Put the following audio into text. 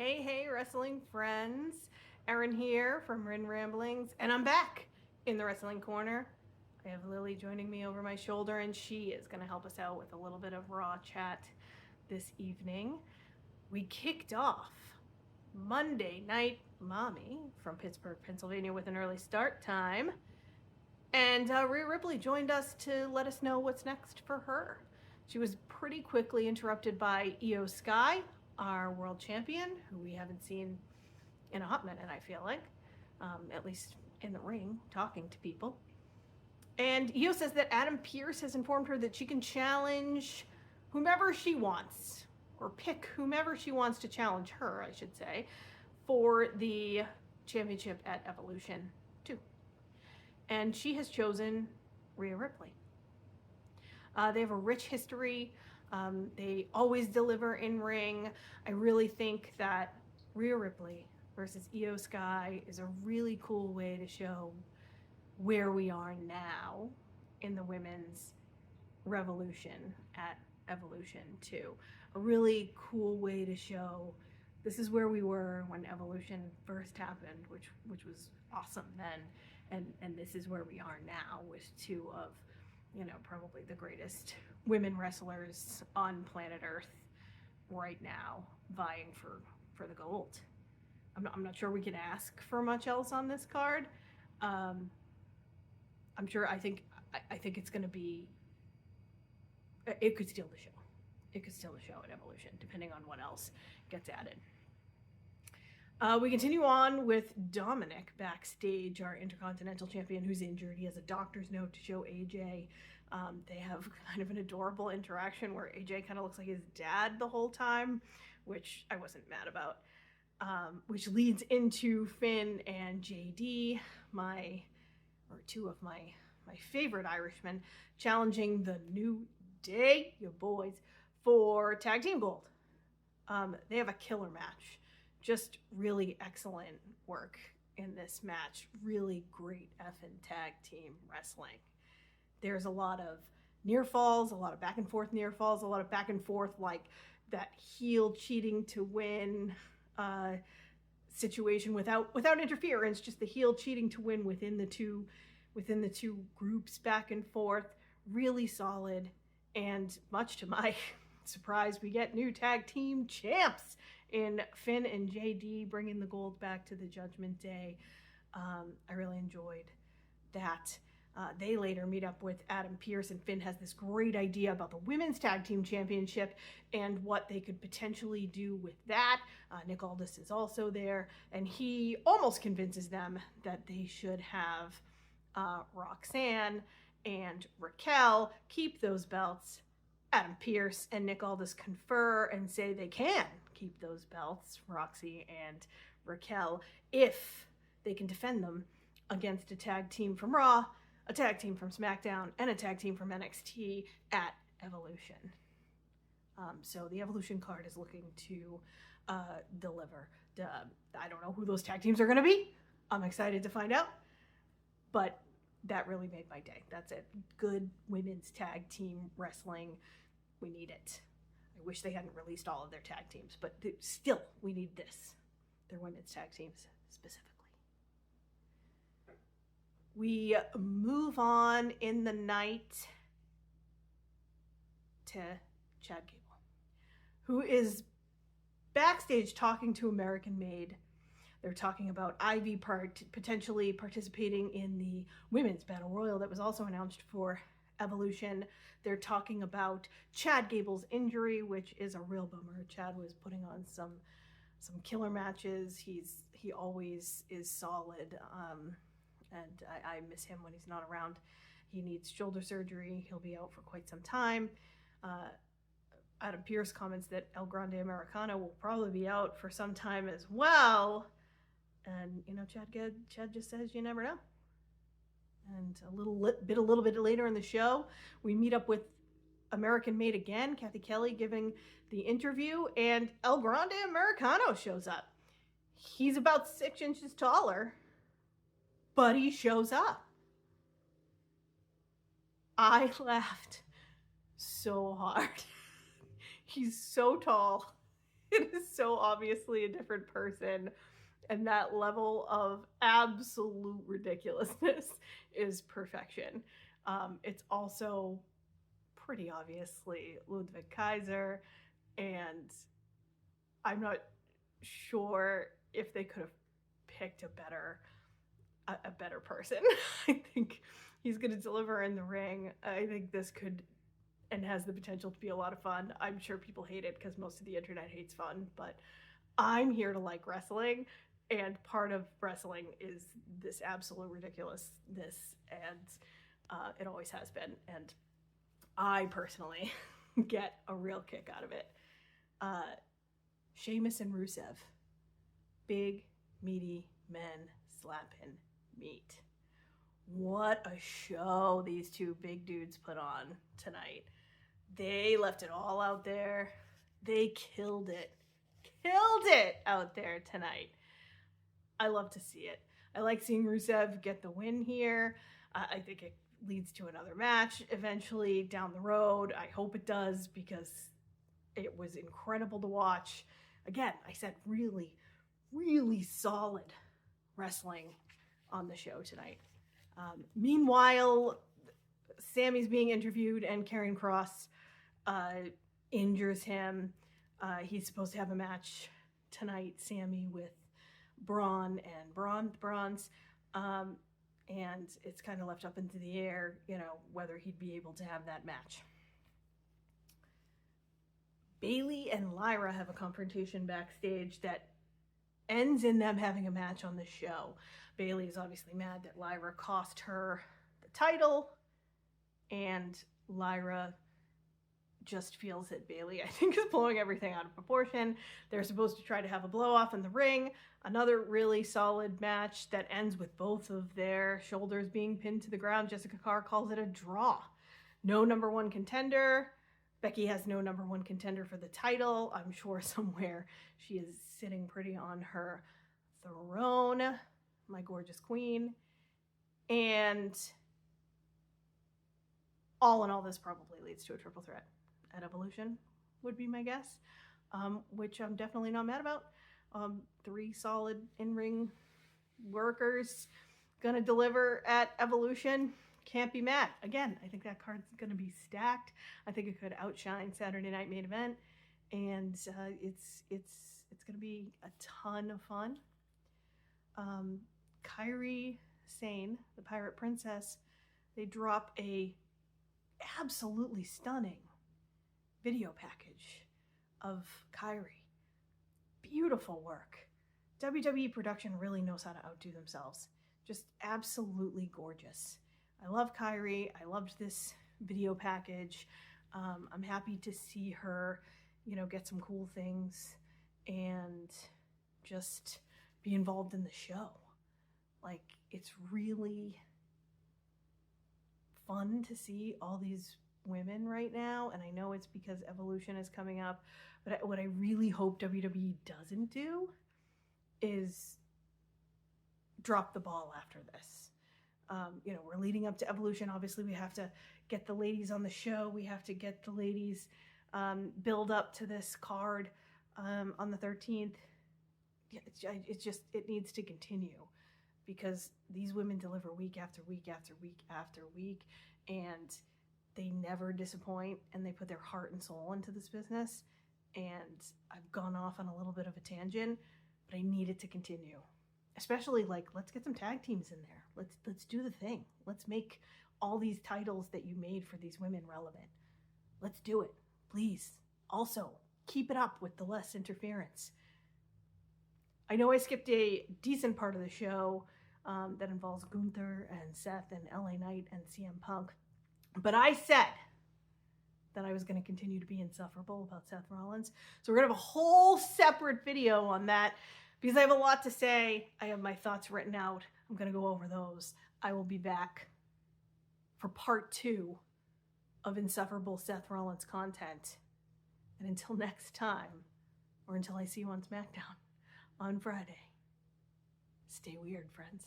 Hey, wrestling friends. Erin here from Rin Ramblings, and I'm back in the wrestling corner. I have Lily joining me over my shoulder, and she is going to help us out with a little bit of Raw chat this evening. We kicked off Monday Night Mommy from Pittsburgh, Pennsylvania, with an early start time. And Rhea Ripley joined us to let us know what's next for her. She was pretty quickly interrupted by Io Sky, our world champion, who we haven't seen in a hot minute, I feel like, at least in the ring, talking to people. And Io says that Adam Pearce has informed her that she can challenge whomever she wants, or pick whomever she wants to challenge her, I should say, for the championship at Evolution 2. And she has chosen Rhea Ripley. They have a rich history. They always deliver in ring. I really think that Rhea Ripley versus Io Sky is a really cool way to show where we are now in the women's revolution at Evolution 2. A really cool way to show this is where we were when Evolution first happened, which was awesome then, and this is where we are now with two of, probably the greatest women wrestlers on planet Earth right now, vying for the gold. I'm not sure we can ask for much else on this card. I'm sure. I think it's going to be. It could steal the show. It could steal the show at Evolution, depending on what else gets added. We continue on with Dominic backstage, our Intercontinental Champion, who's injured. He has a doctor's note to show AJ. They have kind of an adorable interaction where AJ kind of looks like his dad the whole time, which I wasn't mad about. Which leads into Finn and JD, two of my favorite Irishmen, challenging the New Day, your boys, for tag team gold. They have a killer match. Just really excellent work in this match. Really great effing tag team wrestling. There's a lot of near falls, a lot of back and forth near falls, a lot of back and forth, like that heel cheating to win situation without interference, just the heel cheating to win within the two groups back and forth. Really solid, and much to my surprise, we get new tag team champs in Finn and JD, bringing the gold back to the Judgment Day. I really enjoyed that. They later meet up with Adam Pearce, and Finn has this great idea about the Women's Tag Team Championship and what they could potentially do with that. Nick Aldis is also there, and he almost convinces them that they should have Roxanne and Raquel keep those belts. Adam Pearce and Nick Aldis confer and say they can keep those belts, Roxy and Raquel, if they can defend them against a tag team from Raw, a tag team from SmackDown, and a tag team from NXT at Evolution. So the Evolution card is looking to deliver. I don't know who those tag teams are going to be. I'm excited to find out. But that really made my day. That's it. Good women's tag team wrestling. We need it. I wish they hadn't released all of their tag teams, but still, we need this. Their women's tag teams specifically. We move on in the night to Chad Gable, who is backstage talking to American Made. They're talking about Ivy potentially participating in the Women's Battle Royal that was also announced for Evolution. They're talking about Chad Gable's injury, which is a real bummer. Chad was putting on some killer matches. He always is solid, and I miss him when he's not around. He needs shoulder surgery. He'll be out for quite some time. Adam Pearce comments that El Grande Americano will probably be out for some time as well. And, Chad just says you never know. And a little bit later in the show, we meet up with American Made again, Kathy Kelly giving the interview, and El Grande Americano shows up. He's about 6 inches taller, but he shows up. I laughed so hard. He's so tall. It is so obviously a different person. And that level of absolute ridiculousness is perfection. It's also pretty obviously Ludwig Kaiser, and I'm not sure if they could have picked a better person. I think he's going to deliver in the ring. I think this could and has the potential to be a lot of fun. I'm sure people hate it because most of the internet hates fun, but I'm here to like wrestling, and part of wrestling is this absolute ridiculousness, and it always has been, and I personally get a real kick out of it. Sheamus and Rusev, big, meaty men slapping meat. What a show these two big dudes put on tonight. They left it all out there. They killed it out there tonight. I love to see it. I like seeing Rusev get the win here. I think it leads to another match eventually down the road. I hope it does, because it was incredible to watch. Again, I said really, really solid wrestling on the show tonight. Meanwhile, Sammy's being interviewed and Karrion Kross injures him. He's supposed to have a match tonight, Sammy, with Braun and Bronze. And it's kind of left up into the air, whether he'd be able to have that match. Bayley and Lyra have a confrontation backstage that ends in them having a match on the show. Bayley is obviously mad that Lyra cost her the title, and Lyra just feels that Bayley, I think, is blowing everything out of proportion. They're supposed to try to have a blow off in the ring. Another really solid match that ends with both of their shoulders being pinned to the ground. Jessica Carr calls it a draw. No number one contender. Becky has no number one contender for the title. I'm sure somewhere she is sitting pretty on her throne, my gorgeous queen. And all in all, this probably leads to a triple threat at Evolution, would be my guess, which I'm definitely not mad about. 3 solid in-ring workers gonna deliver at Evolution. Can't be mad. Again, I think that card's gonna be stacked. I think it could outshine Saturday Night Main Event, and it's gonna be a ton of fun. Kairi Sane, the Pirate Princess, they drop a absolutely stunning video package of Kairi. Beautiful work. WWE production really knows how to outdo themselves. Just absolutely gorgeous. I love Kairi. I loved this video package. I'm happy to see her, get some cool things and just be involved in the show. Like, it's really fun to see all these women right now, and I know it's because Evolution is coming up, but what I really hope WWE doesn't do is drop the ball after this. We're leading up to Evolution. Obviously, we have to get the ladies on the show. We have to get the ladies build up to this card on the 13th. It needs to continue, because these women deliver week after week after week after week, and they never disappoint, and they put their heart and soul into this business. And I've gone off on a little bit of a tangent, but I need it to continue. Especially, let's get some tag teams in there. Let's do the thing. Let's make all these titles that you made for these women relevant. Let's do it, please. Also, keep it up with the less interference. I know I skipped a decent part of the show that involves Gunther and Seth and LA Knight and CM Punk, but I said that I was going to continue to be insufferable about Seth Rollins. So we're going to have a whole separate video on that, because I have a lot to say. I have my thoughts written out. I'm going to go over those. I will be back for part 2 of insufferable Seth Rollins content. And until next time, or until I see you on SmackDown on Friday, stay weird, friends.